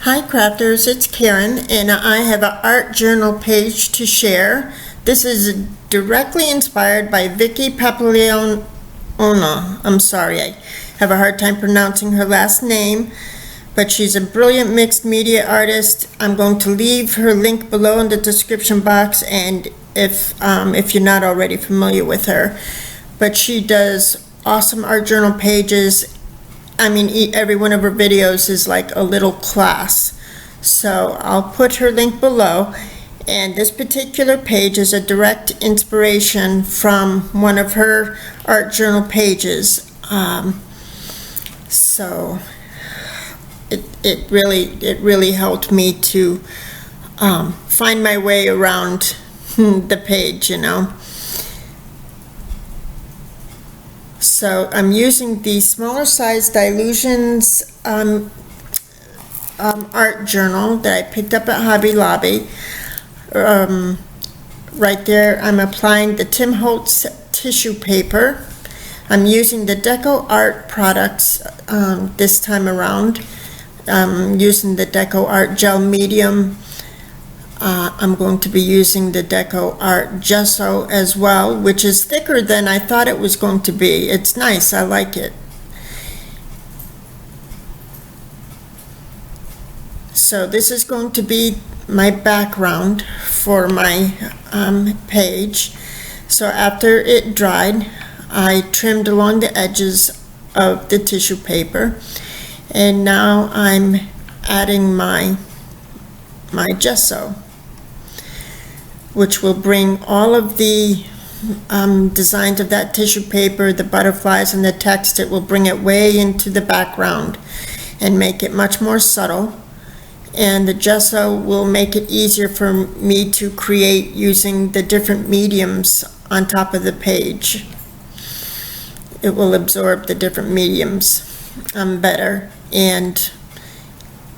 Hi crafters, it's Karen and I have an art journal page to share. This is directly inspired by Vicky Papaioannou. I'm sorry, I have a hard time pronouncing her last name, but she's a brilliant mixed media artist. I'm going to leave her link below in the description box, and if you're not already familiar with her. But she does awesome art journal pages. I mean, every one of her videos is like a little class. So I'll put her link below. And this particular page is a direct inspiration from one of her art journal pages. So it really helped me to find my way around the page, you know. So I'm using the smaller size Dilutions art journal that I picked up at Hobby Lobby. Right there I'm applying the Tim Holtz tissue paper. I'm using the Deco Art products this time around. Using the Deco Art gel medium. I'm going to be using the Deco Art gesso as well, which is thicker than I thought it was going to be. It's nice, I like it. So this is going to be my background for my page. So after it dried, I trimmed along the edges of the tissue paper, and now I'm adding my gesso, which will bring all of the designs of that tissue paper, the butterflies and the text. It will bring it way into the background and make it much more subtle. And the gesso will make it easier for me to create using the different mediums on top of the page. It will absorb the different mediums better and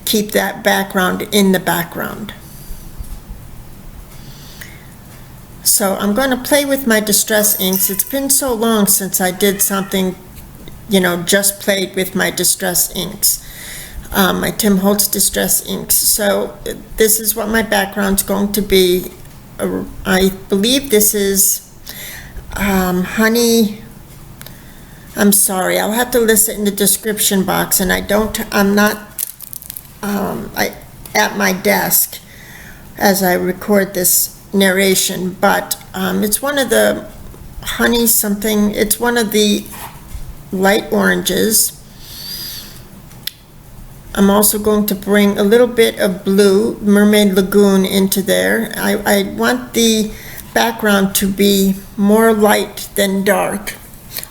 keep that background in the background. So I'm going to play with my distress inks. It's been so long since I did something, you know, just played with my distress inks, my Tim Holtz distress inks. So this is what my background's going to be. I believe this is honey. I'm sorry, I'll have to list it in the description box, and I'm not at my desk as I record this narration, but it's one of the honey something. It's one of the light oranges. I'm also going to bring a little bit of blue, Mermaid Lagoon, into there. I want the background to be more light than dark,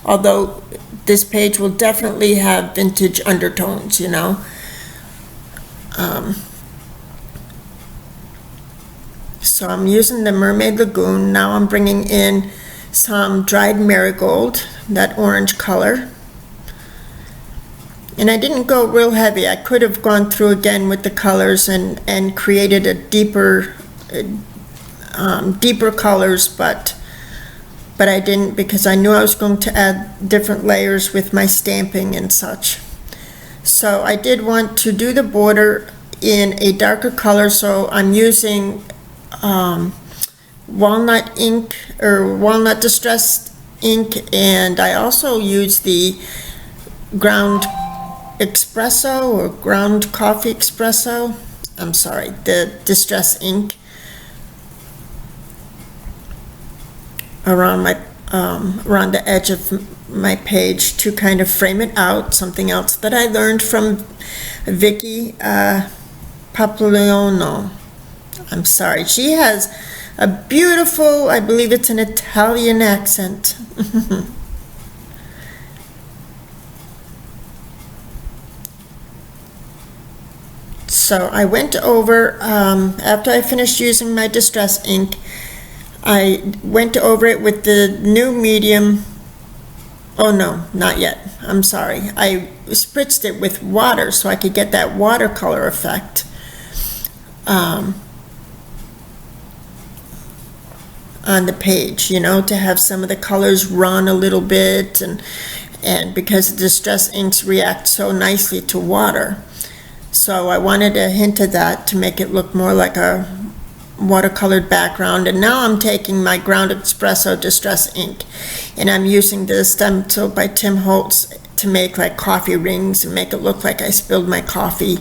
although this page will definitely have vintage undertones, you know. So I'm using the Mermaid Lagoon. Now I'm bringing in some dried marigold, that orange color. And I didn't go real heavy. I could have gone through again with the colors and created a deeper colors, but I didn't, because I knew I was going to add different layers with my stamping and such. So I did want to do the border in a darker color, so I'm using walnut ink, or walnut distressed ink, and I also use the ground espresso or ground coffee espresso. I'm sorry, the distress ink around my around the edge of my page to kind of frame it out. Something else that I learned from Vicky Papaioannou. I'm sorry, she has a beautiful, I believe it's an Italian accent. So I went over, after I finished using my distress ink, I went over it with the new medium. Oh no, not yet. I'm sorry. I spritzed it with water so I could get that watercolor effect. On the page, you know, to have some of the colors run a little bit, and because the distress inks react so nicely to water. So I wanted a hint of that to make it look more like a watercolored background. And now I'm taking my ground espresso distress ink, and I'm using this stencil by Tim Holtz to make like coffee rings and make it look like I spilled my coffee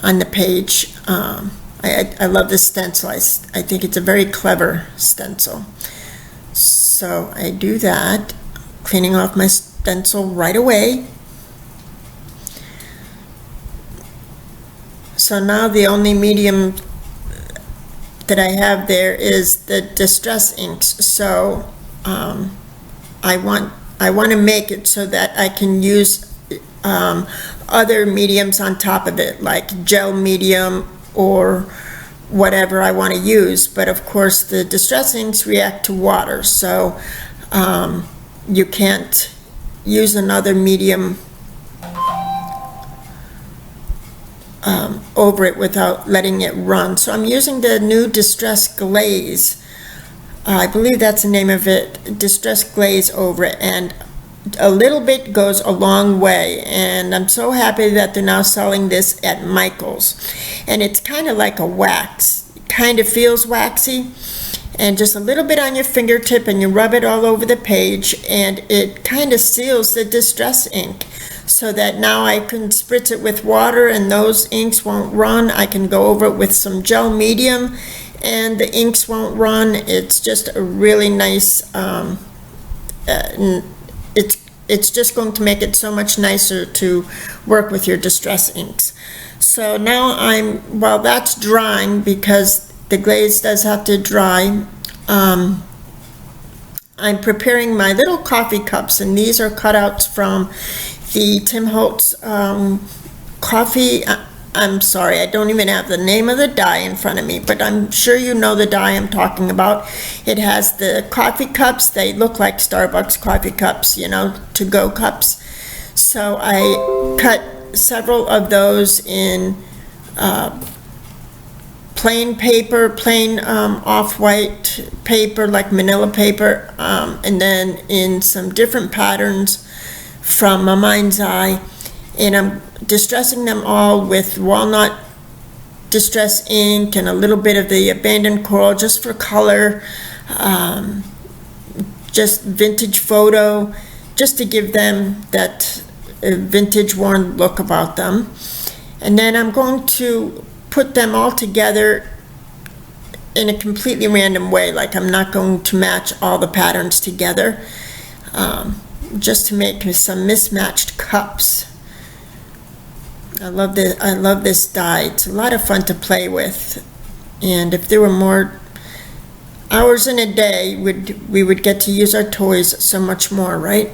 on the page. I love this stencil. I think it's a very clever stencil. So I do that, cleaning off my stencil right away. So now the only medium that I have there is the distress inks. So I want to make it so that I can use other mediums on top of it, like gel medium or whatever I want to use. But of course the distress inks react to water, so you can't use another medium over it without letting it run. So I'm using the new Distress Glaze. I believe that's the name of it, Distress Glaze over it, and a little bit goes a long way. And I'm so happy that they're now selling this at Michael's. And it's kind of like a wax. It kind of feels waxy. And just a little bit on your fingertip, and you rub it all over the page, and it kind of seals the distress ink, so that now I can spritz it with water and those inks won't run. I can go over it with some gel medium and the inks won't run. It's just a really nice, it's just going to make it so much nicer to work with your distress inks. So now while that's drying, because the glaze does have to dry, I'm preparing my little coffee cups, and these are cutouts from the Tim Holtz coffee. I'm sorry, I don't even have the name of the dye in front of me, but I'm sure you know the dye I'm talking about. It has the coffee cups. They look like Starbucks coffee cups, you know, to-go cups. So I cut several of those in plain paper, plain off-white paper, like manila paper, and then in some different patterns from my mind's eye, and I'm distressing them all with walnut distress ink and a little bit of the abandoned coral just for color, just vintage photo, just to give them that vintage worn look about them. And then I'm going to put them all together in a completely random way, like I'm not going to match all the patterns together, just to make some mismatched cups. I love this dye. It's a lot of fun to play with, and if there were more hours in a day, we would get to use our toys so much more, right?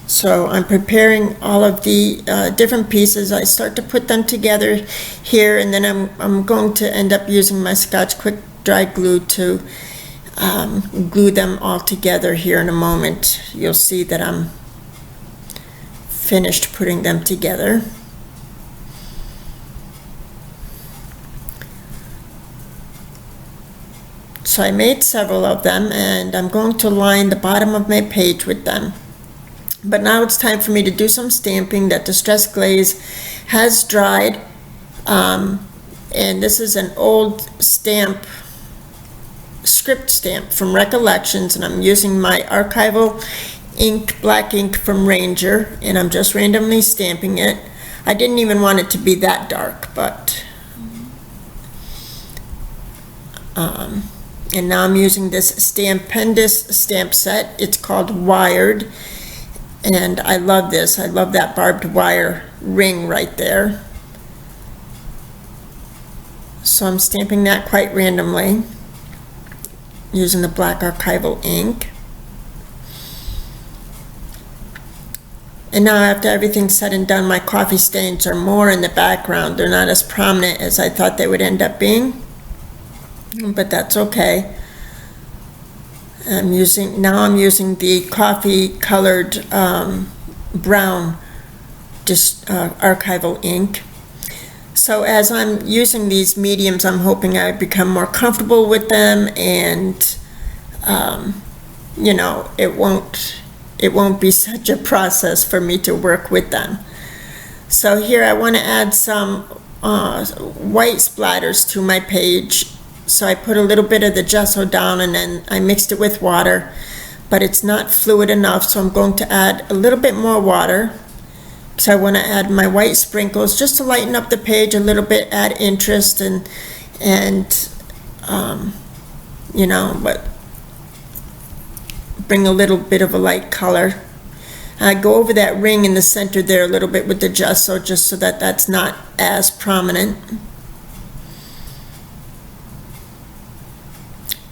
So I'm preparing all of the different pieces. I start to put them together here, and then I'm going to end up using my Scotch Quick Dry Glue to glue them all together here in a moment. You'll see that I'm finished putting them together. So I made several of them, and I'm going to line the bottom of my page with them. But now it's time for me to do some stamping. That Distress Glaze has dried, and this is an old stamp, script stamp from Recollections, and I'm using my archival ink, black ink from Ranger, and I'm just randomly stamping it. I didn't even want it to be that dark, but and now I'm using this Stampendous stamp set. It's called Wired, and I love this. I love that barbed wire ring right there. So I'm stamping that quite randomly using the black archival ink. And now after everything's said and done, my coffee stains are more in the background. They're not as prominent as I thought they would end up being, but that's okay. I'm using the coffee colored brown archival ink. So as I'm using these mediums, I'm hoping I become more comfortable with them, and you know, it won't be such a process for me to work with them. So here I want to add some white splatters to my page. So I put a little bit of the gesso down and then I mixed it with water, but it's not fluid enough, so I'm going to add a little bit more water. So I want to add my white sprinkles just to lighten up the page a little bit, add interest and you know, but bring a little bit of a light color. I go over that ring in the center there a little bit with the gesso just so that that's not as prominent.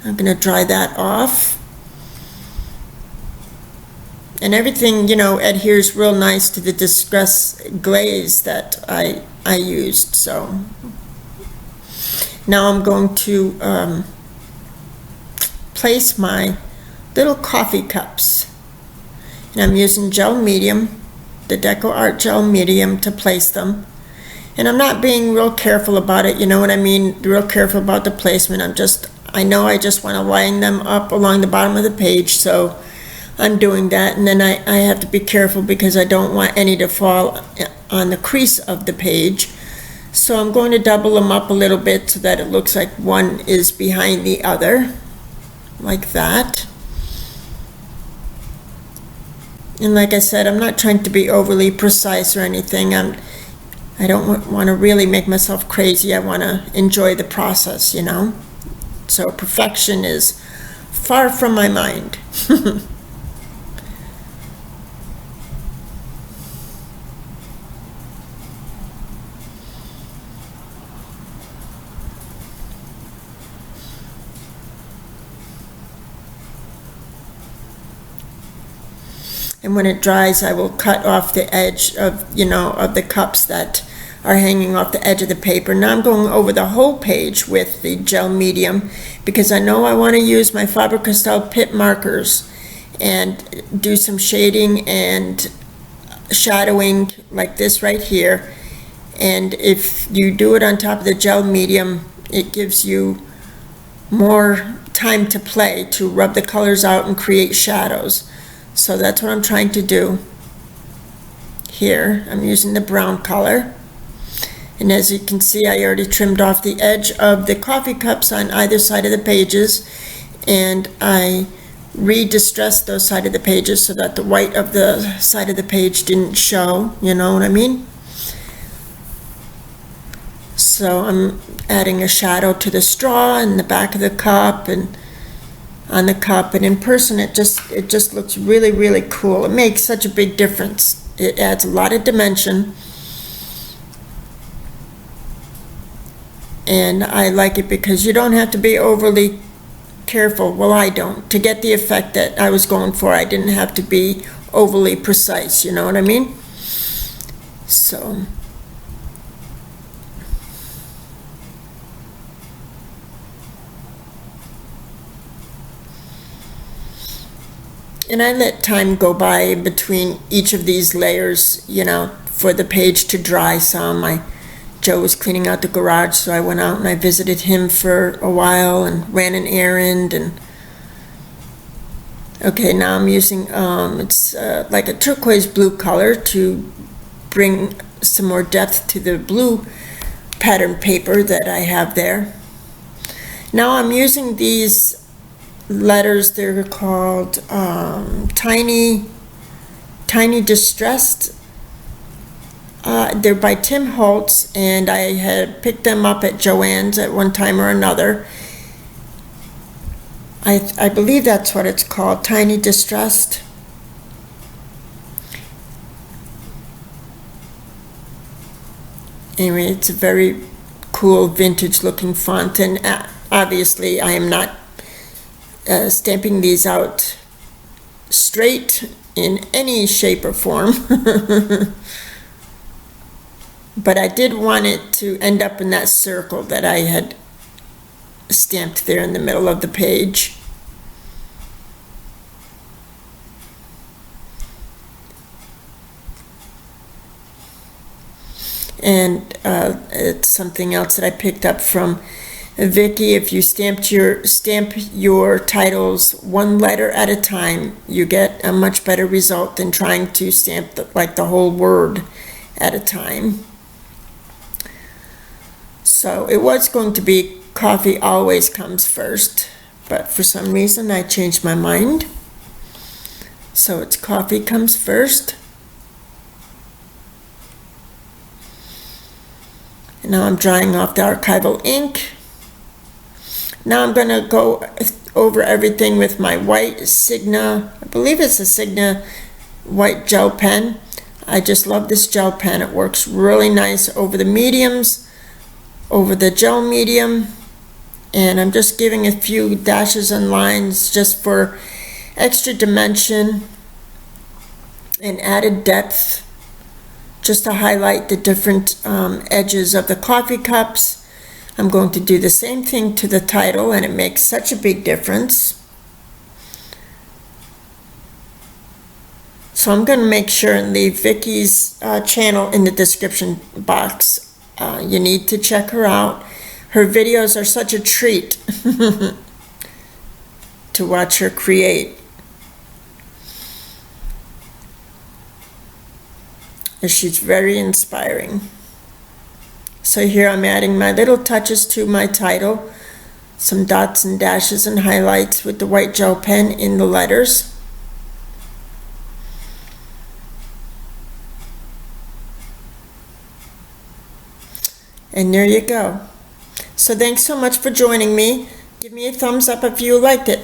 I'm going to dry that off. And everything, you know, adheres real nice to the distress glaze that I used. So now I'm going to place my little coffee cups. And I'm using gel medium, the Deco Art gel medium, to place them. And I'm not being real careful about it, you know what I mean? Real careful about the placement. I know I just want to line them up along the bottom of the page, so I'm doing that. And then I have to be careful because I don't want any to fall on the crease of the page. So I'm going to double them up a little bit so that it looks like one is behind the other, like that. And like I said, I'm not trying to be overly precise or anything. I don't want to really make myself crazy. I want to enjoy the process, you know. So perfection is far from my mind. And when it dries, I will cut off the edge of, you know, of the cups that are hanging off the edge of the paper. Now I'm going over the whole page with the gel medium because I know I want to use my Faber-Castell Pitt markers and do some shading and shadowing like this right here. And if you do it on top of the gel medium, it gives you more time to play, to rub the colors out and create shadows. So that's what I'm trying to do here. I'm using the brown color. And as you can see, I already trimmed off the edge of the coffee cups on either side of the pages. And I re-distressed those side of the pages so that the white of the side of the page didn't show, you know what I mean? So I'm adding a shadow to the straw and the back of the cup and on the cup, and in person it just looks really, really cool. It makes such a big difference. It adds a lot of dimension, and I like it because you don't have to be overly careful. Well, I don't. To get the effect that I was going for, I didn't have to be overly precise, you know what I mean? So and I let time go by between each of these layers, you know, for the page to dry some. Joe was cleaning out the garage, so I went out and I visited him for a while and ran an errand. And okay, now I'm using, it's like a turquoise blue color to bring some more depth to the blue pattern paper that I have there. Now I'm using these letters. They're called Tiny Distressed. They're by Tim Holtz, and I had picked them up at Joann's at one time or another. I believe that's what it's called, Tiny Distressed. Anyway, it's a very cool vintage looking font, and obviously I am not stamping these out straight in any shape or form. But I did want it to end up in that circle that I had stamped there in the middle of the page. And it's something else that I picked up from Vicky, if you stamp your titles one letter at a time, you get a much better result than trying to stamp the whole word at a time. So it was going to be coffee always comes first, but for some reason I changed my mind. So it's coffee comes first. And now I'm drying off the archival ink. Now I'm going to go over everything with my white Signa, I believe it's a Signa white gel pen. I just love this gel pen. It works really nice over the mediums, over the gel medium. And I'm just giving a few dashes and lines just for extra dimension and added depth, just to highlight the different edges of the coffee cups. I'm going to do the same thing to the title, and it makes such a big difference. So I'm going to make sure and leave Vicky's channel in the description box. You need to check her out. Her videos are such a treat to watch her create. And she's very inspiring. So here I'm adding my little touches to my title, some dots and dashes and highlights with the white gel pen in the letters. And there you go. So thanks so much for joining me. Give me a thumbs up if you liked it.